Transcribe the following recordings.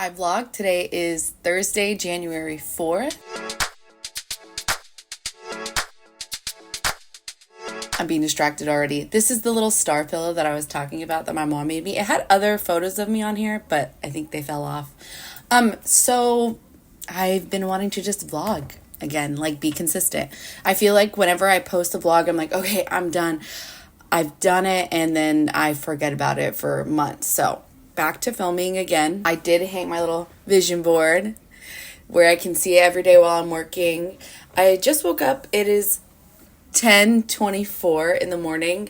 Hi vlog, today is Thursday, January 4th. I'm being distracted already. This is the little star pillow that I was talking about that my mom made me. It had other photos of me on here, but I think they fell off. So I've been wanting to just vlog again, like be consistent. I feel like whenever I post a vlog, I'm like, okay, I'm done. I've done it, and then I forget about it for months. So back to filming again. I did hang my little vision board where I can see it every day while I'm working. I just woke up. It is 10:24 in the morning.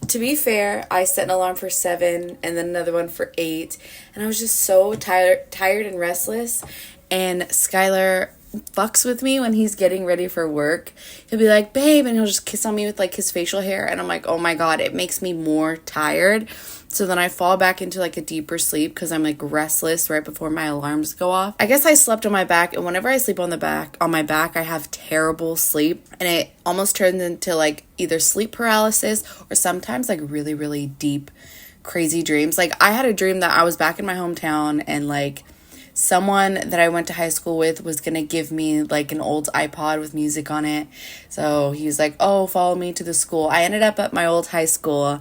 To be fair, I set an alarm for 7 and then another one for 8, and I was just so tired and restless. And Skylar fucks with me when he's getting ready for work. He'll be like, babe, and he'll just kiss on me with like his facial hair, and I'm like, oh my god, it makes me more tired. So then I fall back into like a deeper sleep because I'm like restless right before my alarms go off. I guess I slept on my back, and whenever I sleep on my back, I have terrible sleep, and it almost turns into like either sleep paralysis or sometimes like really, really deep, crazy dreams. Like I had a dream that I was back in my hometown, and like someone that I went to high school with was going to give me like an old iPod with music on it. So he was like, oh, follow me to the school. I ended up at my old high school.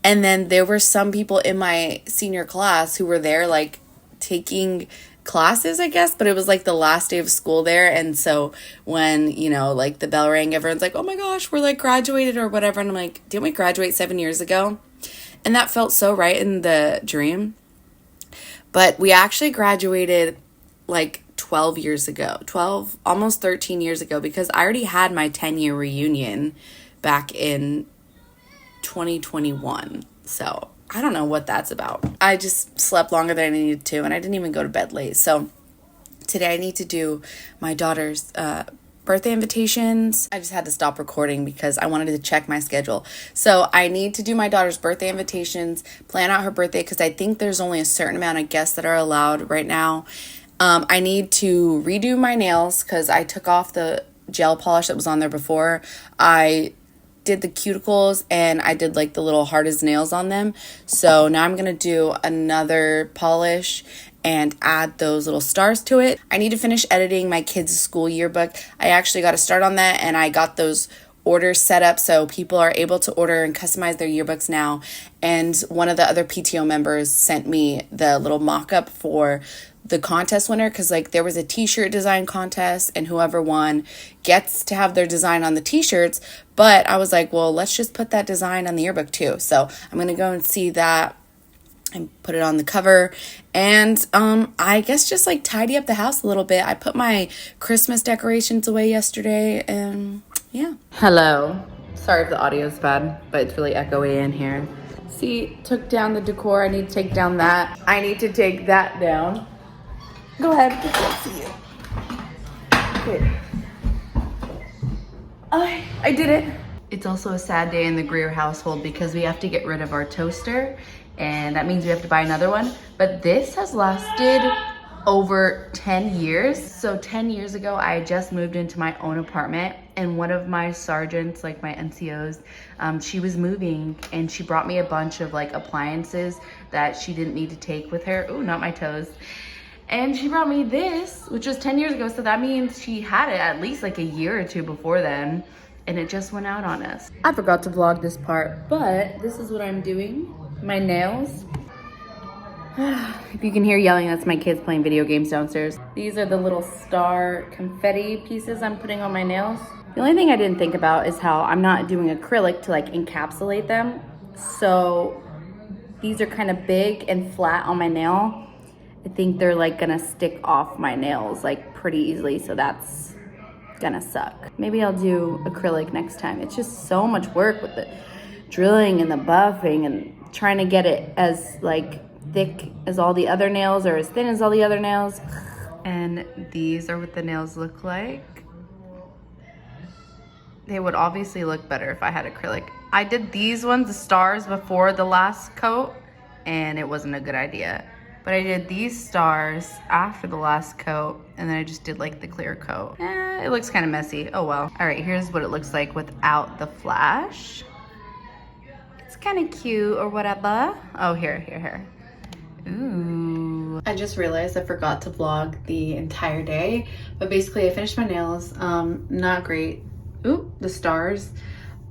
And then there were some people in my senior class who were there like taking classes, I guess, but it was like the last day of school there. And so when, you know, like the bell rang, everyone's like, oh my gosh, we're like graduated or whatever. And I'm like, didn't we graduate 7 years ago? And that felt so right in the dream. But we actually graduated like 12 years ago, 12, almost 13 years ago, because I already had my 10-year reunion back in 2021. So I don't know what that's about. I just slept longer than I needed to, and I didn't even go to bed late. So today I need to do my daughter's birthday invitations. I just had to stop recording because I wanted to check my schedule. So I need to do my daughter's birthday invitations, plan out her birthday, because I think there's only a certain amount of guests that are allowed right now. I need to redo my nails because I took off the gel polish that was on there before. I did the cuticles and I did like the little hardest nails on them. So now I'm going to do another polish and add those little stars to it. I need to finish editing my kids' school yearbook. I actually got to start on that, and I got those orders set up so people are able to order and customize their yearbooks now. And one of the other PTO members sent me the little mock-up for the contest winner, because like there was a t-shirt design contest and whoever won gets to have their design on the t-shirts. But I was like, well, let's just put that design on the yearbook too. So I'm going to go and see that and put it on the cover, and I guess just like tidy up the house a little bit. I put my Christmas decorations away yesterday, and yeah. Hello. Sorry if the audio is bad, but it's really echoey in here. See, took down the decor. I need to take down that. I need to take that down. Go ahead. See you. Good. I did it. It's also a sad day in the Greer household because we have to get rid of our toaster, and that means we have to buy another one. But this has lasted over 10 years. So 10 years ago, I had just moved into my own apartment, and one of my sergeants, like my NCOs, she was moving, and she brought me a bunch of like appliances that she didn't need to take with her. Ooh, not my toes. And she brought me this, which was 10 years ago. So that means she had it at least like a year or two before then, and it just went out on us. I forgot to vlog this part, but this is what I'm doing. My nails. If you can hear yelling, that's my kids playing video games downstairs. These are the little star confetti pieces I'm putting on my nails. The only thing I didn't think about is how I'm not doing acrylic to like encapsulate them. So these are kind of big and flat on my nail. I think they're like gonna stick off my nails like pretty easily, so that's gonna suck. Maybe I'll do acrylic next time. It's just so much work with the drilling and the buffing and trying to get it as like thick as all the other nails or as thin as all the other nails. And these are what the nails look like. They would obviously look better if I had acrylic. I did these ones, the stars, before the last coat, and it wasn't a good idea. But I did these stars after the last coat, and then I just did like the clear coat. It looks kind of messy. Oh well. All right, here's what it looks like without the flash. It's kind of cute or whatever. Oh, here. Ooh. I just realized I forgot to vlog the entire day, but basically I finished my nails. Not great. Ooh, the stars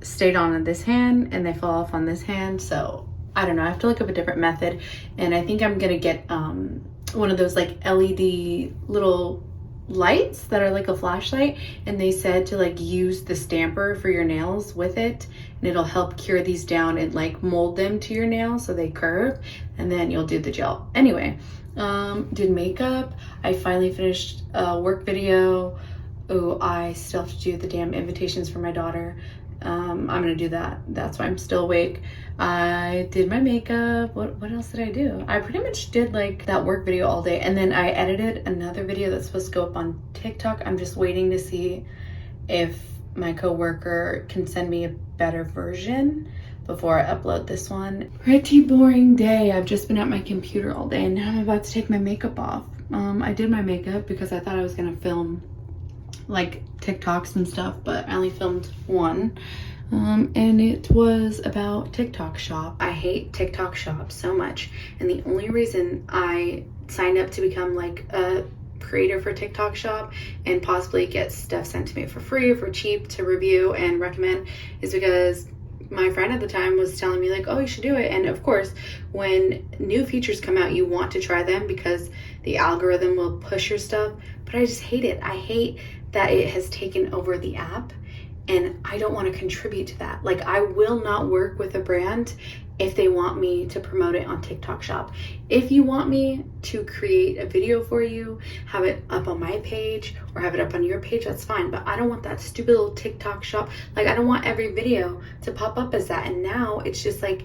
stayed on this hand and they fell off on this hand, so I don't know, I have to look up a different method. And I think I'm gonna get one of those like LED little lights that are like a flashlight, and they said to like use the stamper for your nails with it, and it'll help cure these down and like mold them to your nails so they curve, and then you'll do the gel. Anyway, did makeup. I finally finished a work video. Oh, I still have to do the damn invitations for my daughter. I'm gonna do that. That's why I'm still awake. I did my makeup. What else did I do? I pretty much did like that work video all day, and then I edited another video that's supposed to go up on TikTok. I'm just waiting to see if my coworker can send me a better version before I upload this one. Pretty boring day. I've just been at my computer all day, and now I'm about to take my makeup off. I did my makeup because I thought I was gonna film like TikToks and stuff, but I only filmed one, and it was about TikTok Shop. I hate TikTok Shop so much, and the only reason I signed up to become like a creator for TikTok Shop and possibly get stuff sent to me for free, for cheap, to review and recommend is because my friend at the time was telling me like, oh, you should do it. And of course, when new features come out, you want to try them because the algorithm will push your stuff, but I just hate it. I hate that it has taken over the app, and I don't want to contribute to that. Like, I will not work with a brand if they want me to promote it on TikTok Shop. If you want me to create a video for you, have it up on my page or have it up on your page, that's fine, but I don't want that stupid little TikTok Shop. Like, I don't want every video to pop up as that, and now it's just like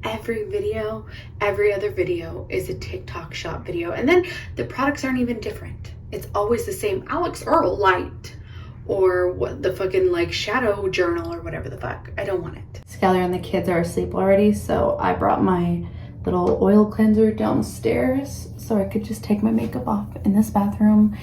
every other video is a TikTok Shop video, and then the products aren't even different. It's always the same Alex Earl light or what the fucking like shadow journal or whatever the fuck. I don't want it. Skylar and the kids are asleep already, so I brought my little oil cleanser downstairs so I could just take my makeup off in this bathroom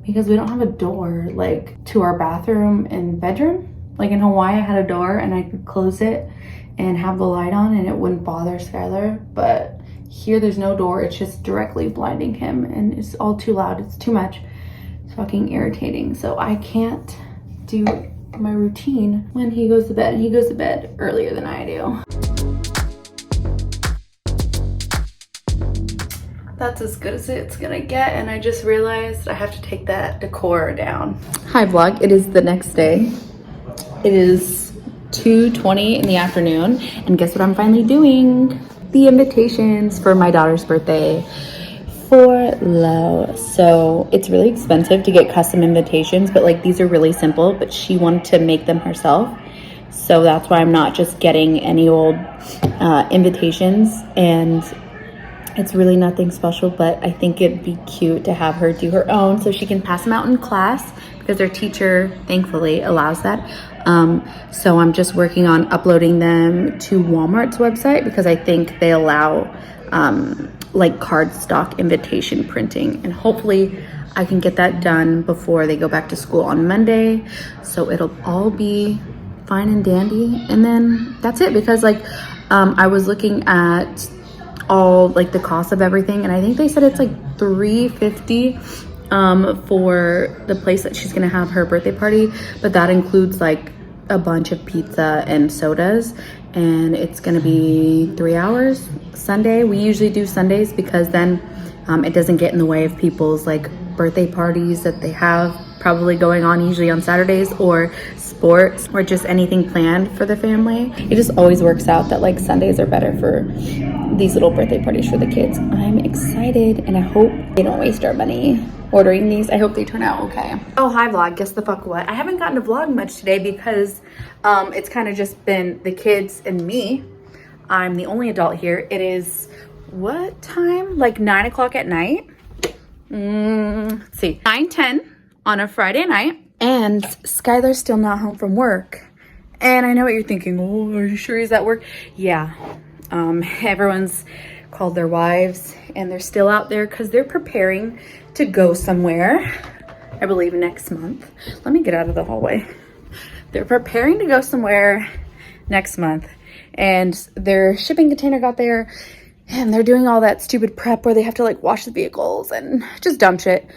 because we don't have a door like to our bathroom and bedroom. Like in Hawaii, I had a door and I could close it and have the light on and it wouldn't bother Skylar, but here there's no door. It's just directly blinding him and it's all too loud. It's too much. It's fucking irritating. So I can't do my routine when he goes to bed, and he goes to bed earlier than I do. That's as good as it's gonna get, and I just realized I have to take that decor down. Hi vlog, it is the next day. It is 2:20 in the afternoon, and guess what I'm finally doing? The invitations for my daughter's birthday for Lo. So it's really expensive to get custom invitations, but like these are really simple, but she wanted to make them herself. So that's why I'm not just getting any old invitations, and it's really nothing special, but I think it'd be cute to have her do her own so she can pass them out in class because her teacher thankfully allows that. So I'm just working on uploading them to Walmart's website because I think they allow like cardstock invitation printing, and hopefully I can get that done before they go back to school on Monday, so it'll all be fine and dandy. And then that's it, because like I was looking at all like the cost of everything, and I think they said it's like $350 for the place that she's gonna have her birthday party, but that includes like a bunch of pizza and sodas, and it's gonna be 3 hours. Sunday, we usually do Sundays because then it doesn't get in the way of people's like birthday parties that they have probably going on usually on Saturdays, or sports, or just anything planned for the family. It just always works out that like Sundays are better for these little birthday parties for the kids. I'm excited, and I hope they don't waste our money ordering these. I hope they turn out okay. Oh, hi vlog, guess the fuck what? I haven't gotten to vlog much today because it's kind of just been the kids and me. I'm the only adult here. It is what time? Like 9 o'clock at night. Let's see, 9:10 on a Friday night, and Skylar's still not home from work. And I know what you're thinking. Oh, are you sure he's at work? Yeah. Everyone's called their wives, and they're still out there because they're preparing to go somewhere, I believe next month. Let me get out of the hallway. They're preparing to go somewhere next month, and their shipping container got there, And they're doing all that stupid prep where they have to like wash the vehicles and just dumb shit.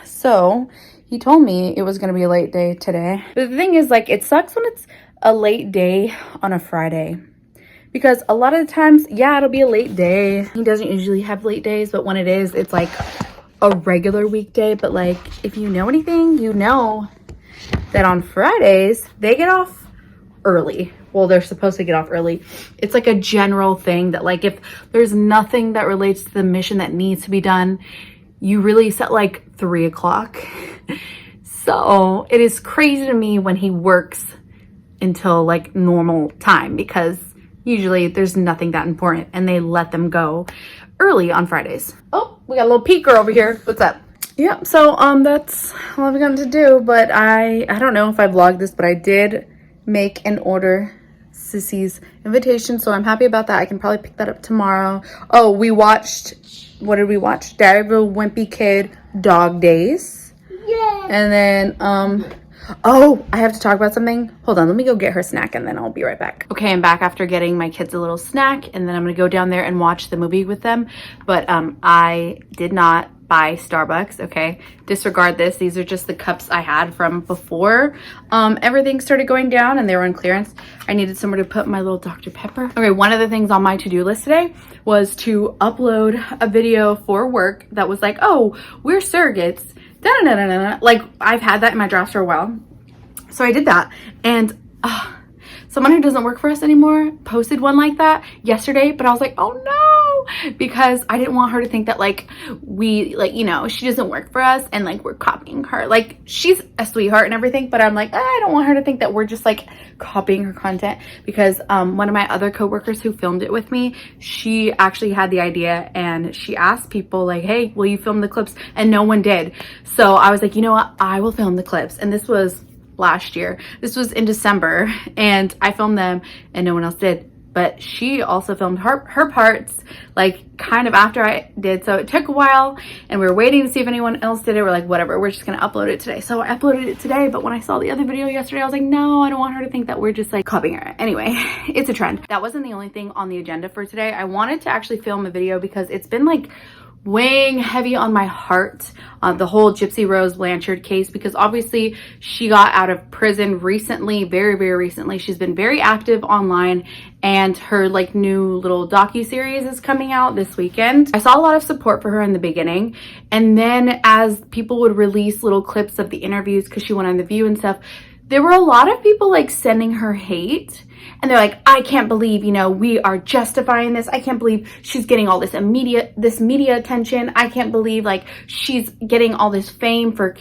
So he told me it was gonna be a late day today. But the thing is, like, it sucks when it's a late day on a Friday. Because a lot of the times, yeah, it'll be a late day. He doesn't usually have late days, but when it is, it's like a regular weekday. But like, if you know anything, you know that on Fridays, they get off early. Well, they're supposed to get off early. It's like a general thing that like, if there's nothing that relates to the mission that needs to be done, you release at like 3 o'clock. So it is crazy to me when he works until like normal time, because usually there's nothing that important and they let them go early on Fridays. Oh, we got a little peeker over here. What's up? Yeah, so that's all I've got to do, but I don't know if I vlogged this, but I did make and order Sissy's invitation, so I'm happy about that. I can probably pick that up tomorrow. Oh, we watched, what did we watch? Diary of a Wimpy Kid, Dog Days. Yeah. And then oh, I have to talk about something. Hold on, let me go get her snack and then I'll be right back. Okay, I'm back after getting my kids a little snack, and then I'm gonna go down there and watch the movie with them. But I did not buy Starbucks, okay? Disregard this. These are just the cups I had from before everything started going down and they were on clearance. I needed somewhere to put my little Dr. Pepper. Okay, one of the things on my to-do list today was to upload a video for work that was like, oh, we're surrogates. Da-da-da-da-da. Like, I've had that in my drafts for a while. So I did that. And someone who doesn't work for us anymore posted one like that yesterday, but I was like, oh no, because I didn't want her to think that like we, like, you know, she doesn't work for us and like we're copying her. Like, she's a sweetheart and everything, but I'm like, I don't want her to think that we're just like copying her content, because one of my other coworkers who filmed it with me, she actually had the idea and she asked people like, hey, will you film the clips? And no one did. So I was like, you know what, I will film the clips. And this was last year. This was in December and I filmed them and no one else did. But she also filmed her parts like kind of after I did. So it took a while and we were waiting to see if anyone else did it. We're like, whatever, we're just gonna upload it today. So I uploaded it today, but when I saw the other video yesterday, I was like, no, I don't want her to think that we're just like copying her. Anyway, it's a trend. That wasn't the only thing on the agenda for today. I wanted to actually film a video because it's been like weighing heavy on my heart, the whole Gypsy Rose Blanchard case, because obviously she got out of prison recently, very recently. She's been very active online and her like new little docu-series is coming out this weekend. I saw a lot of support for her in the beginning, and then as people would release little clips of the interviews because she went on The View and stuff, there were a lot of people like sending her hate. And they're like, I can't believe, you know, we are justifying this. I can't believe she's getting all this media attention. I can't believe like she's getting all this fame for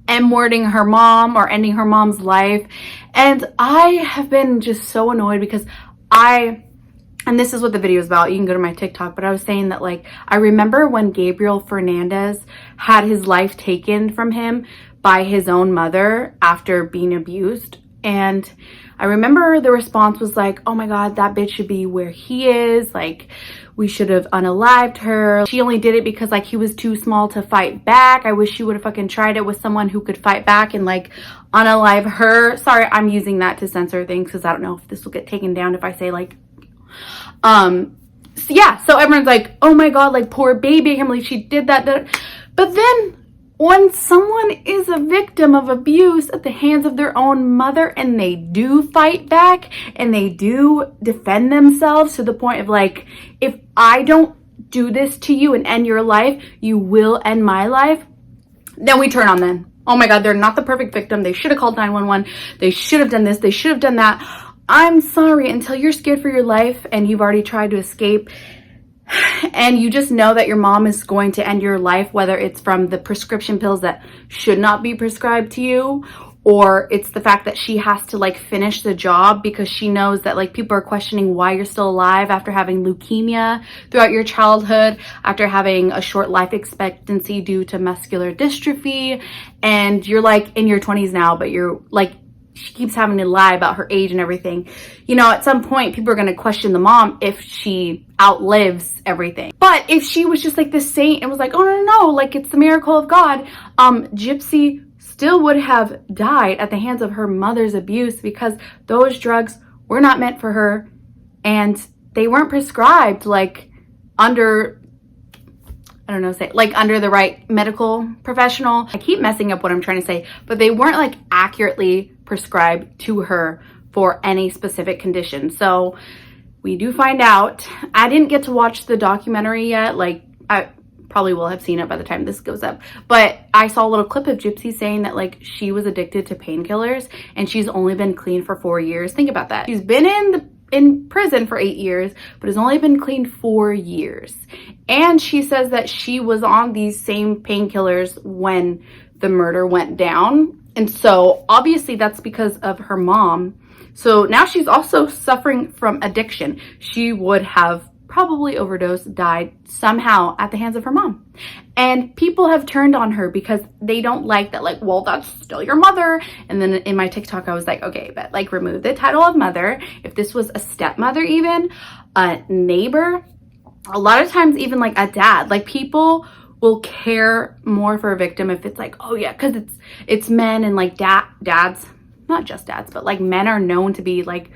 M-wording her mom or ending her mom's life. And I have been just so annoyed because and this is what the video is about. You can go to my TikTok, but I was saying that like, I remember when Gabriel Fernandez had his life taken from him by his own mother after being abused. And I remember the response was like, oh my God, that bitch should be where he is. Like, we should have unalived her. She only did it because like he was too small to fight back. I wish she would have fucking tried it with someone who could fight back and like unalive her. Sorry, I'm using that to censor things because I don't know if this will get taken down if I say like, so yeah. So everyone's like, oh my God, like poor baby, I can't believe she did that. But then when someone is a victim of abuse at the hands of their own mother and they do fight back and they do defend themselves to the point of like, if I don't do this to you and end your life, you will end my life, then we turn on them. Oh my God, they're not the perfect victim. They should have called 911. They should have done this. They should have done that. I'm sorry, until you're scared for your life and you've already tried to escape, and you just know that your mom is going to end your life, whether it's from the prescription pills that should not be prescribed to you, or it's the fact that she has to like finish the job because she knows that like people are questioning why you're still alive after having leukemia throughout your childhood, after having a short life expectancy due to muscular dystrophy, and you're like in your 20s now, but you're like, she keeps having to lie about her age and everything. You know, at some point, people are going to question the mom if she outlives everything. But if she was just like the saint and was like, oh, no, like it's the miracle of God, Gypsy still would have died at the hands of her mother's abuse because those drugs were not meant for her and they weren't prescribed like under, I don't know, say like under the right medical professional. I keep messing up what I'm trying to say, but they weren't like accurately prescribed to her for any specific condition. So we do find out. I didn't get to watch the documentary yet. Like, I probably will have seen it by the time this goes up, but I saw a little clip of Gypsy saying that like she was addicted to painkillers and she's only been clean for 4 years. Think about that. She's been in prison for 8 years, but has only been clean 4 years. And she says that she was on these same painkillers when the murder went down. And so obviously that's because of her mom. So now she's also suffering from addiction. She would have probably overdosed, died somehow at the hands of her mom. And people have turned on her because they don't like that, like, well, that's still your mother. And then in my TikTok, I was like, okay, but like remove the title of mother. If this was a stepmother, even a neighbor, a lot of times even like a dad, like people will care more for a victim if it's like, oh yeah, because it's men, and like dads, not just dads, but like men are known to be like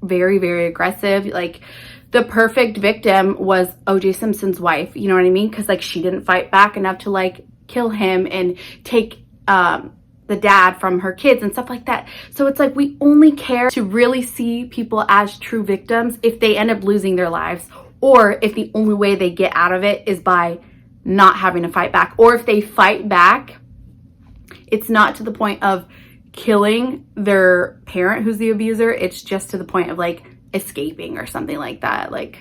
very, very aggressive. Like the perfect victim was OJ Simpson's wife, you know what I mean? Because like she didn't fight back enough to like kill him and take the dad from her kids and stuff like that. So it's like we only care to really see people as true victims if they end up losing their lives, or if the only way they get out of it is by not having to fight back, or if they fight back, it's not to the point of killing their parent who's the abuser. It's just to the point of like escaping or something like that. Like,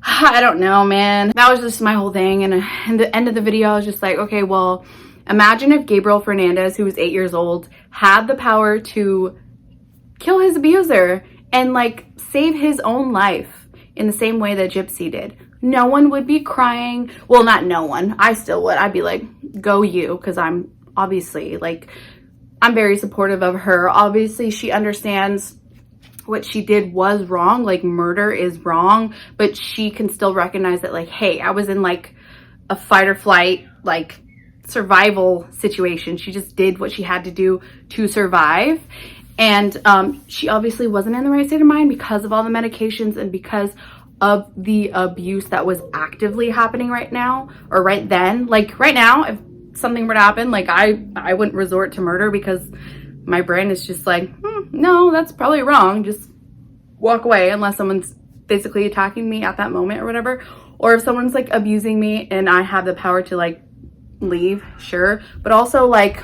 I don't know, man. That was just my whole thing. And in the end of the video, I was just like, okay, well, imagine if Gabriel Fernandez, who was 8 years old, had the power to kill his abuser and like save his own life in the same way that Gypsy did. No one would be crying. Well, not no one. I still would. I'd be like, go you, because I'm obviously like, I'm very supportive of her. Obviously, she understands what she did was wrong. Like, murder is wrong, but she can still recognize that, like, hey, I was in like a fight or flight, like survival situation. She just did what she had to do to survive. And she obviously wasn't in the right state of mind because of all the medications and because of the abuse that was actively happening right now, or right then. Like right now, if something were to happen, like I wouldn't resort to murder because my brain is just like, no, that's probably wrong. Just walk away unless someone's physically attacking me at that moment or whatever. Or if someone's like abusing me and I have the power to like leave, sure. But also like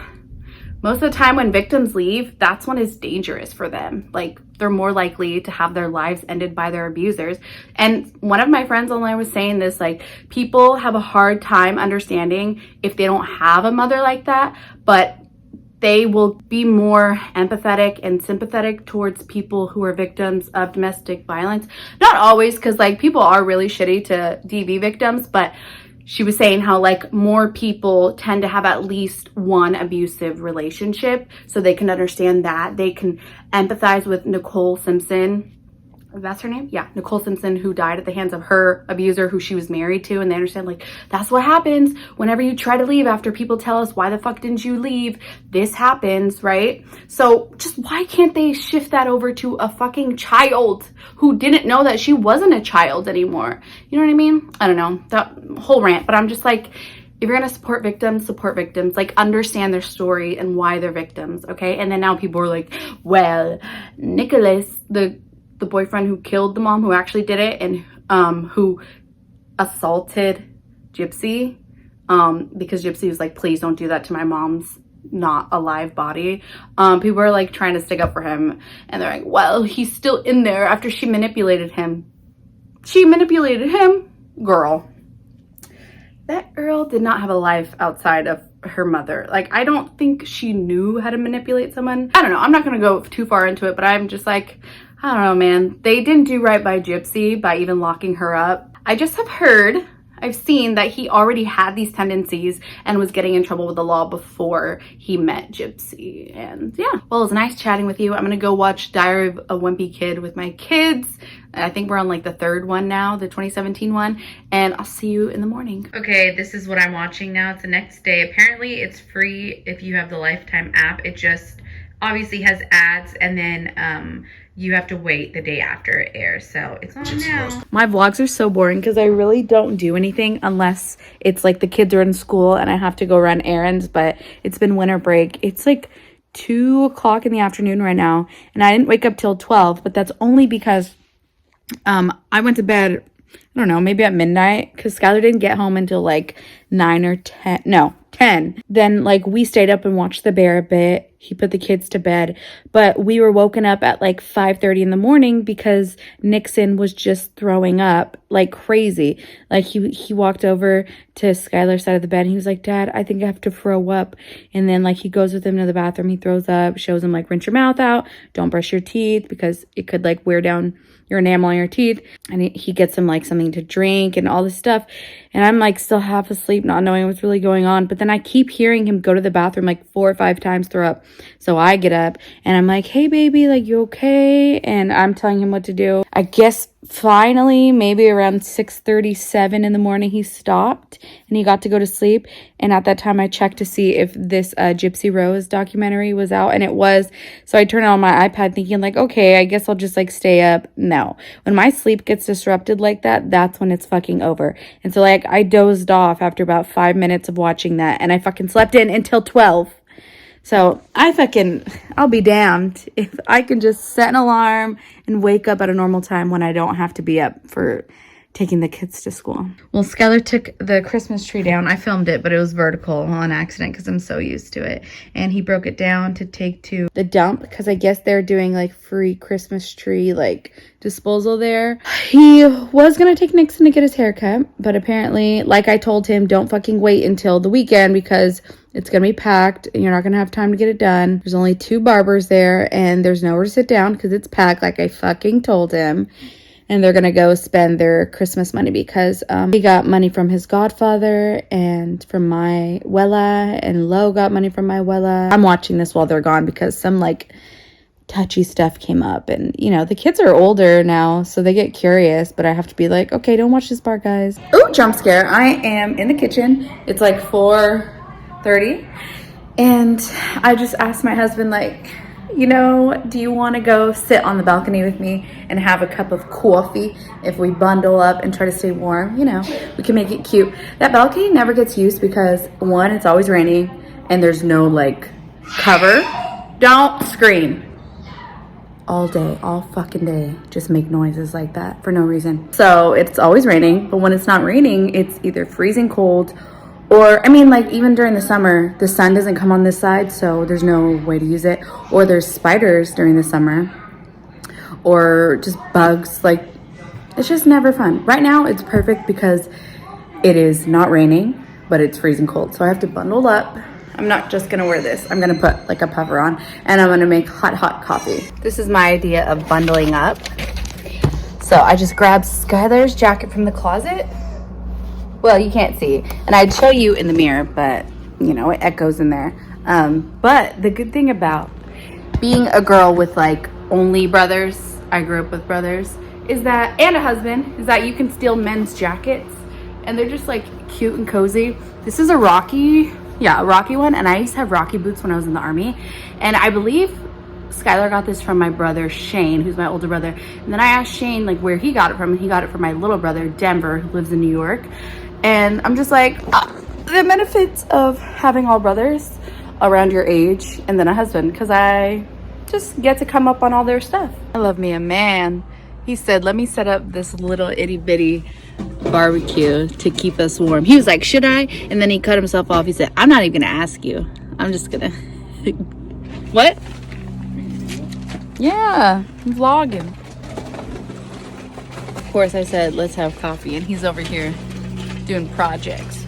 most of the time when victims leave, that's when it's dangerous for them. Like they're more likely to have their lives ended by their abusers. And one of my friends online was saying this, like people have a hard time understanding if they don't have a mother like that, but they will be more empathetic and sympathetic towards people who are victims of domestic violence. Not always, because like people are really shitty to DV victims, but she was saying how like more people tend to have at least one abusive relationship, so they can understand that. They can empathize with Nicole Simpson. That's her name? Yeah, Nicole Simpson, who died at the hands of her abuser who she was married to. And they understand like, that's what happens whenever you try to leave after people tell us, why the fuck didn't you leave? This happens, right? So just why can't they shift that over to a fucking child who didn't know that she wasn't a child anymore? You know what I mean? I don't know, that whole rant, but I'm just like, if you're gonna support victims, like understand their story and why they're victims, okay? And then now people are like, well, Nicholas, the boyfriend who killed the mom, who actually did it, and who assaulted Gypsy, because Gypsy was like, please don't do that to my mom's not alive body. People are like trying to stick up for him, and they're like, well, he's still in there after she manipulated him. She manipulated him? Girl. That girl did not have a life outside of her mother. Like, I don't think she knew how to manipulate someone. I don't know. I'm not going to go too far into it, but I'm just like, I don't know, man. They didn't do right by Gypsy by even locking her up. I just have heard, I've seen that he already had these tendencies and was getting in trouble with the law before he met Gypsy. And yeah, well, it was nice chatting with you. I'm gonna go watch Diary of a Wimpy Kid with my kids. I think we're on like the third one now, the 2017 one, and I'll see you in the morning. Okay, this is what I'm watching now. It's the next day. Apparently it's free if you have the Lifetime app. It just obviously has ads, and then you have to wait the day after it airs. So it's on now. My vlogs are so boring because I really don't do anything unless it's like the kids are in school and I have to go run errands. But it's been winter break. It's like 2 o'clock in the afternoon right now, and I didn't wake up till 12, but that's only because I went to bed, I don't know, maybe at midnight, because Skylar didn't get home until like 9 or 10. No, 10. Then like we stayed up and watched the bear a bit. He put the kids to bed, but we were woken up at like 5:30 in the morning because Nixon was just throwing up like crazy. Like he walked over to Skylar's side of the bed and he was like, "Dad, I think I have to throw up." And then like he goes with him to the bathroom, he throws up, shows him like, rinse your mouth out, don't brush your teeth because it could like wear down your enamel on your teeth. And he gets him like something to drink and all this stuff. And I'm like still half asleep, not knowing what's really going on. But then I keep hearing him go to the bathroom like 4 or 5 times, throw up. So I get up and I'm like, "Hey baby, like you okay?" And I'm telling him what to do. I guess finally, maybe around 6:37 in the morning, he stopped and he got to go to sleep. And at that time I checked to see if this Gypsy Rose documentary was out, and it was. So I turned it on my iPad thinking like, okay, I guess I'll just like stay up. No, when my sleep gets disrupted like that, that's when it's fucking over. And so like I dozed off after about 5 minutes of watching that, and I fucking slept in until 12. So I'll be damned if I can just set an alarm and wake up at a normal time when I don't have to be up for taking the kids to school. Well, Skylar took the Christmas tree down. I filmed it, but it was vertical on accident because I'm so used to it. And he broke it down to take to the dump because I guess they're doing like free Christmas tree like disposal there. He was gonna take Nixon to get his haircut, but apparently, like I told him, don't fucking wait until the weekend because it's gonna be packed and you're not gonna have time to get it done. There's only 2 barbers there and there's nowhere to sit down because it's packed, like I fucking told him. And they're gonna go spend their Christmas money because he got money from his godfather and from my Wella, and Lo got money from my Wella. I'm watching this while they're gone because some like touchy stuff came up, and you know the kids are older now, so they get curious, but I have to be like, okay, don't watch this part, guys. Oh, jump scare. I am in the kitchen. It's like 4:30 and I just asked my husband like, you know, do you want to go sit on the balcony with me and have a cup of coffee if we bundle up and try to stay warm? You know, we can make it cute. That balcony never gets used because 1, it's always raining and there's no like cover. Don't scream. All day, all fucking day, just make noises like that for no reason. So it's always raining, but when it's not raining, it's either freezing cold or, I mean, like even during the summer, the sun doesn't come on this side, so there's no way to use it. Or there's spiders during the summer or just bugs. Like, it's just never fun. Right now, it's perfect because it is not raining, but it's freezing cold. So I have to bundle up. I'm not just gonna wear this. I'm gonna put like a puffer on and I'm gonna make hot coffee. This is my idea of bundling up. So I just grabbed Skylar's jacket from the closet. Well, you can't see. And I'd show you in the mirror, but you know, it echoes in there. But the good thing about being a girl with like only brothers, I grew up with brothers, is that, and a husband, is that you can steal men's jackets and they're just like cute and cozy. This is a Rocky one, and I used to have Rocky boots when I was in the Army, and I believe Skylar got this from my brother Shane, who's my older brother. And then I asked Shane like where he got it from, and he got it from my little brother Denver, who lives in New York. And I'm just like, the benefits of having all brothers around your age and then a husband, because I just get to come up on all their stuff. I love me a man. He said, let me set up this little itty bitty barbecue to keep us warm. He was like, should I? And then he cut himself off. He said, I'm not even gonna ask you. I'm just gonna what? Yeah, I'm vlogging. Of course I said let's have coffee, and he's over here doing projects.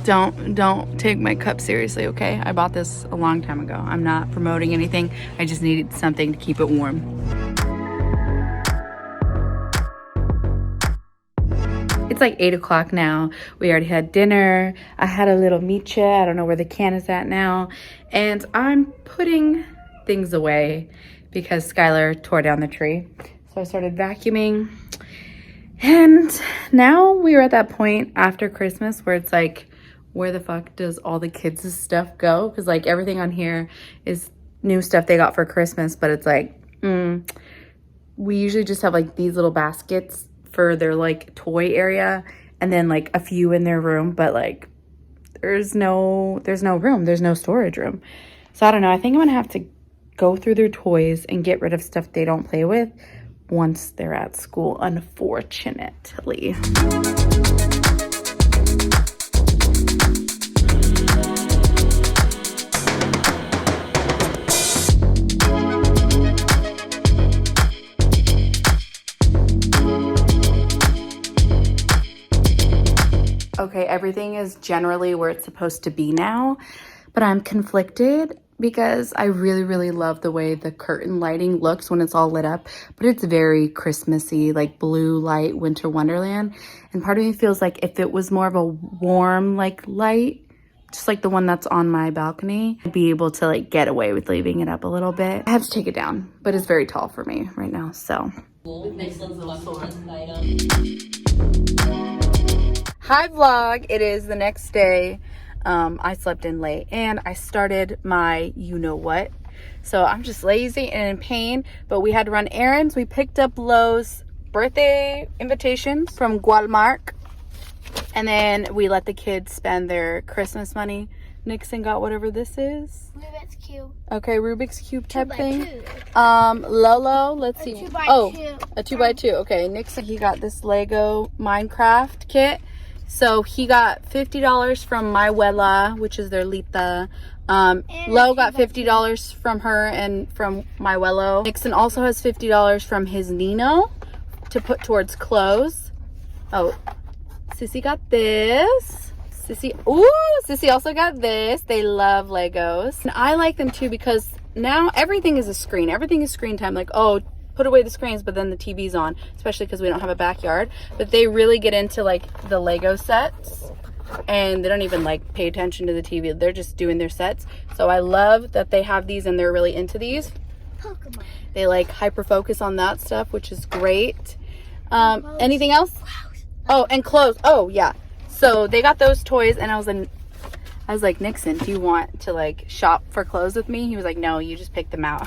Don't take my cup seriously, okay? I bought this a long time ago. I'm not promoting anything. I just needed something to keep it warm. It's like 8 o'clock now. We already had dinner. I had a little micha. I don't know where the can is at now. And I'm putting things away because Skylar tore down the tree. So I started vacuuming. And now we are at that point after Christmas where it's like where the fuck does all the kids' stuff go? Because like everything on here is new stuff they got for Christmas, but it's like, we usually just have like these little baskets for their like toy area and then like a few in their room, but like there's no room, there's no storage room. So I don't know, I think I'm gonna have to go through their toys and get rid of stuff they don't play with once they're at school, unfortunately. Okay, everything is generally where it's supposed to be now, but I'm conflicted because I really, really love the way the curtain lighting looks when it's all lit up, but it's very Christmassy, like blue light, winter wonderland. And part of me feels like if it was more of a warm, like light, just like the one that's on my balcony, I'd be able to like get away with leaving it up a little bit. I have to take it down, but it's very tall for me right now, so. Hi vlog, it is the next day. I slept in late and I started my you-know-what. So I'm just lazy and in pain, but we had to run errands. We picked up Lowe's birthday invitations from Walmart. And then we let the kids spend their Christmas money. Nixon got whatever this is. Rubik's Cube. Okay, Rubik's Cube type thing. 2x2. Lolo, let's see. 2x2. Oh, a 2x2. Okay, Nixon, he got this Lego Minecraft kit. So he got $50 from my Wella, which is their Lita. Lo got $50 from her and from my Wello. Nixon also has $50 from his Nino to put towards clothes. Oh, Sissy got this. Sissy also got this. They love Legos. And I like them too because now everything is a screen. Everything is screen time. Like, oh, put away the screens, but then the TV's on, especially because we don't have a backyard. But they really get into like the Lego sets and they don't even like pay attention to the TV. They're just doing their sets. So I love that they have these and they're really into these. Pokemon. They like hyper focus on that stuff, which is great. Anything else? Oh, and clothes. Oh yeah. So they got those toys and I was like, Nixon, do you want to like shop for clothes with me? He was like, no, you just pick them out.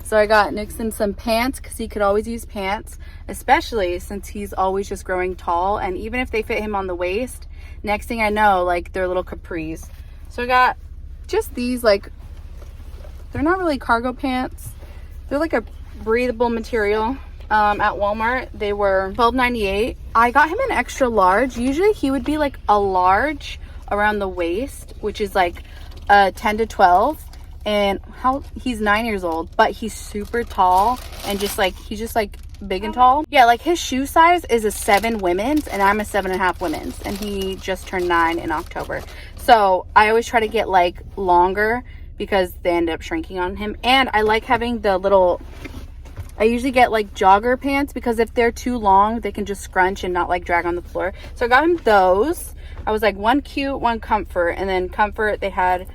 So I got Nixon some pants because he could always use pants, especially since he's always just growing tall. And even if they fit him on the waist, next thing I know, like they're little capris. So I got just these, like, they're not really cargo pants. They're like a breathable material. At Walmart, they were $12.98. I got him an extra large. Usually he would be like a large around the waist, which is like 10 to 12. And he's 9 years old, but he's super tall and he's just like big and tall. Yeah, like his shoe size is a 7 women's and I'm a 7.5 women's, and he just turned 9 in October. So I always try to get like longer because they end up shrinking on him. And I like having the little, I usually get like jogger pants because if they're too long, they can just scrunch and not like drag on the floor. So I got him those. I was like, one cute, one comfort. And then comfort, they had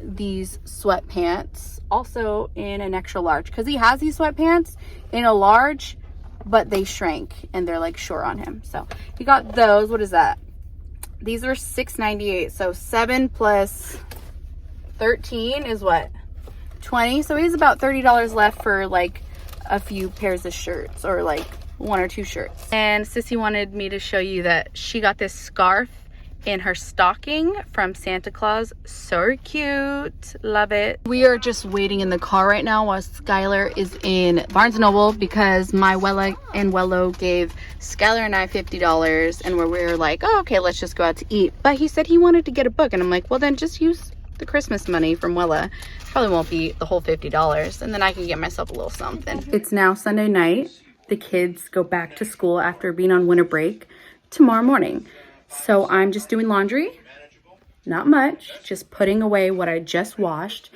these sweatpants also in an extra large because he has these sweatpants in a large, but they shrank and they're like short on him. So he got those. What is that? These were $6.98. So 7 plus 13 is what? 20. So he's about $30 left for like a few pairs of shirts or like 1 or 2 shirts. And Sissy wanted me to show you that she got this scarf in her stocking from Santa Claus. So cute. Love it. We are just waiting in the car right now while Skylar is in Barnes & Noble because my Wella and Wello gave Skylar and I $50 and we were like, oh, okay, let's just go out to eat. But he said he wanted to get a book and I'm like, well then just use the Christmas money from Wella. Probably won't be the whole $50 and then I can get myself a little something. It's now Sunday night. The kids go back to school after being on winter break tomorrow morning. So I'm just doing laundry, not much, just putting away what I just washed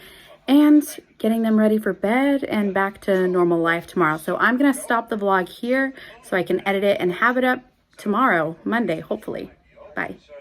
and getting them ready for bed and back to normal life tomorrow. So I'm going to stop the vlog here so I can edit it and have it up tomorrow, Monday, hopefully. Bye.